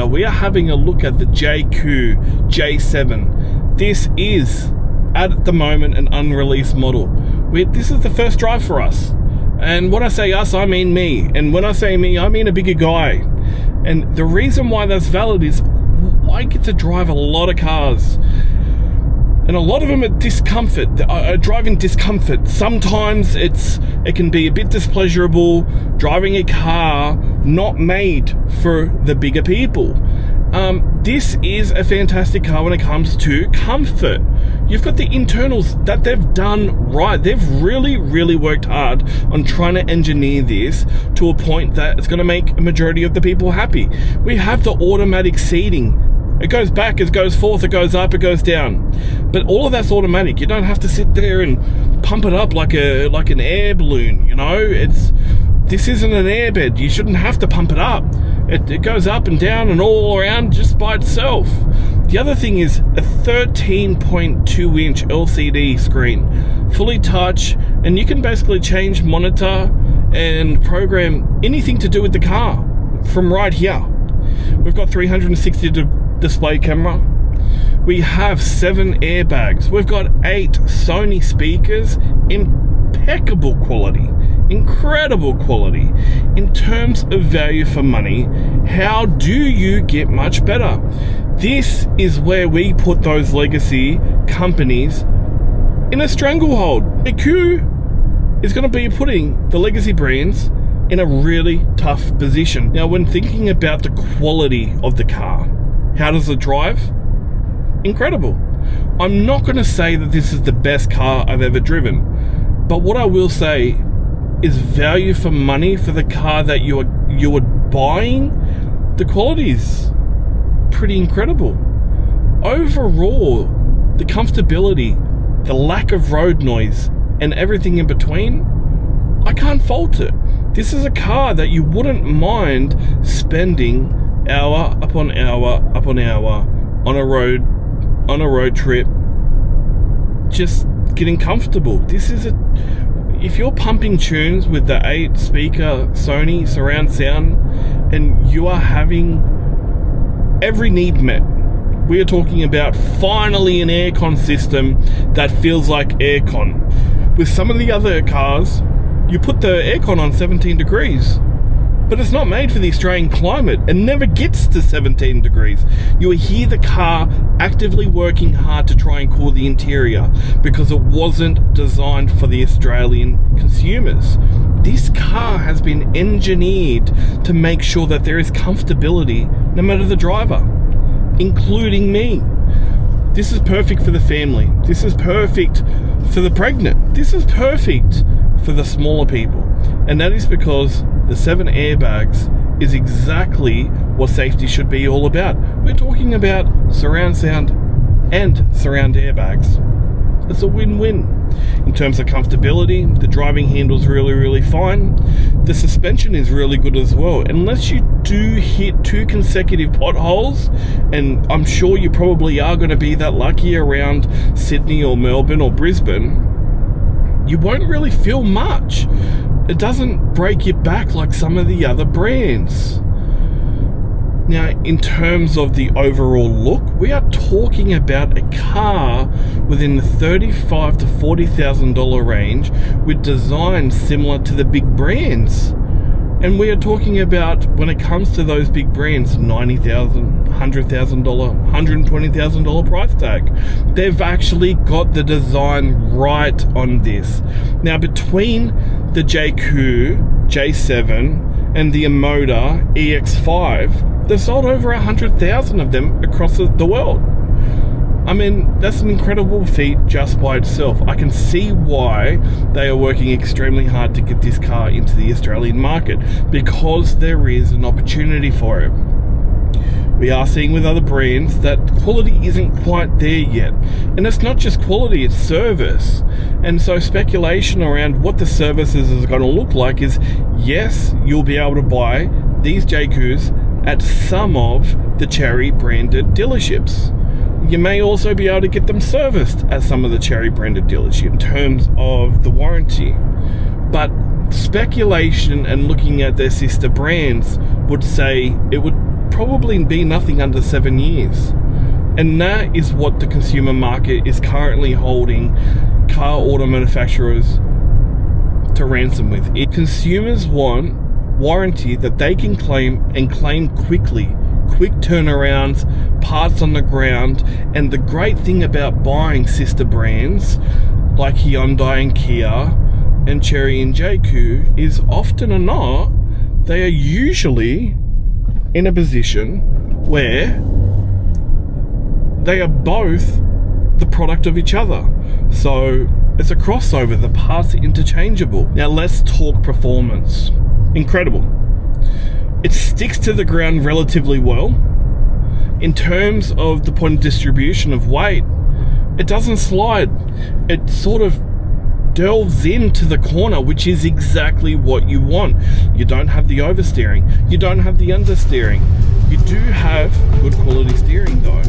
now, we are having a look at the Jaecoo J7. This is, at the moment, an unreleased model. This is the first drive for us. And when I say us, I mean me. And when I say me, I mean a bigger guy. And the reason why that's valid is I get to drive a lot of cars. And a lot of them are discomfort, driving discomfort. Sometimes it can be a bit displeasurable driving a car not made for the bigger people. This is a fantastic car when it comes to comfort. You've got the internals that they've done right. They've really, really worked hard on trying to engineer this to a point that it's going to make a majority of the people happy. We have the automatic seating. It goes back, it goes forth, it goes up, it goes down. But all of that's automatic. You don't have to sit there and pump it up like an air balloon, you know? This isn't an airbed. You shouldn't have to pump it up. It goes up and down and all around just by itself. The other thing is a 13.2 inch LCD screen, fully touch, and you can basically change monitor and program anything to do with the car from right here. We've got 360 display camera. We have 7 airbags. We've got 8 Sony speakers. Impeccable quality, incredible quality. In terms of value for money, how do you get much better? This is where we put those legacy companies in a stranglehold. Jaecoo is going to be putting the legacy brands in a really tough position. Now, when thinking about the quality of the car, how does it drive? Incredible. I'm not going to say that this is the best car I've ever driven, but what I will say is value for money for the car that you are buying. The quality is pretty incredible. Overall, the comfortability, the lack of road noise, and everything in between, I can't fault it. This is a car that you wouldn't mind spending hour upon hour upon hour on a road trip, just getting comfortable. If you're pumping tunes with the 8 speaker Sony surround sound and you are having every need met, we are talking about finally an aircon system that feels like aircon. With some of the other cars, you put the aircon on 17 degrees, but it's not made for the Australian climate. It never gets to 17 degrees. You will hear the car actively working hard to try and cool the interior because it wasn't designed for the Australian consumers. This car has been engineered to make sure that there is comfortability no matter the driver, including me. This is perfect for the family. This is perfect for the pregnant. This is perfect for the smaller people. And that is because the 7 airbags is exactly what safety should be all about. We're talking about surround sound and surround airbags. It's a win-win. In terms of comfortability, the driving handle's really, really fine. The suspension is really good as well. Unless you do hit 2 consecutive potholes, and I'm sure you probably are going to be that lucky around Sydney or Melbourne or Brisbane, you won't really feel much. It doesn't break your back like some of the other brands. Now, in terms of the overall look, we are talking about a car within the $35,000 to $40,000 range with designs similar to the big brands. And we are talking about, when it comes to those big brands, $90,000, $100,000, $120,000 price tag. They've actually got the design right on this. Now, between the Jaecoo J7 and the Emoda EX5, they've sold over 100,000 of them across the world. I mean, that's an incredible feat just by itself. I can see why they are working extremely hard to get this car into the Australian market, because there is an opportunity for it. We are seeing with other brands that quality isn't quite there yet. And it's not just quality, it's service. And so speculation around what the services is going to look like is, yes, you'll be able to buy these Jaekoos at some of the Chery branded dealerships. You may also be able to get them serviced at some of the Chery branded dealerships in terms of the warranty. But speculation and looking at their sister brands would say it would probably be nothing under 7 years. And that is what the consumer market is currently holding car auto manufacturers to ransom with. Consumers want warranty that they can claim, and claim quickly. Quick turnarounds, parts on the ground. And the great thing about buying sister brands like Hyundai and Kia and Chery and Jaecoo is, often or not, they are usually in a position where they are both the product of each other. So it's a crossover, the parts are interchangeable. Now let's talk performance. Incredible. It sticks to the ground relatively well. In terms of the point of distribution of weight, it doesn't slide. It sort of delves into the corner, which is exactly what you want. You don't have the oversteering. You don't have the understeering. You do have good quality steering though.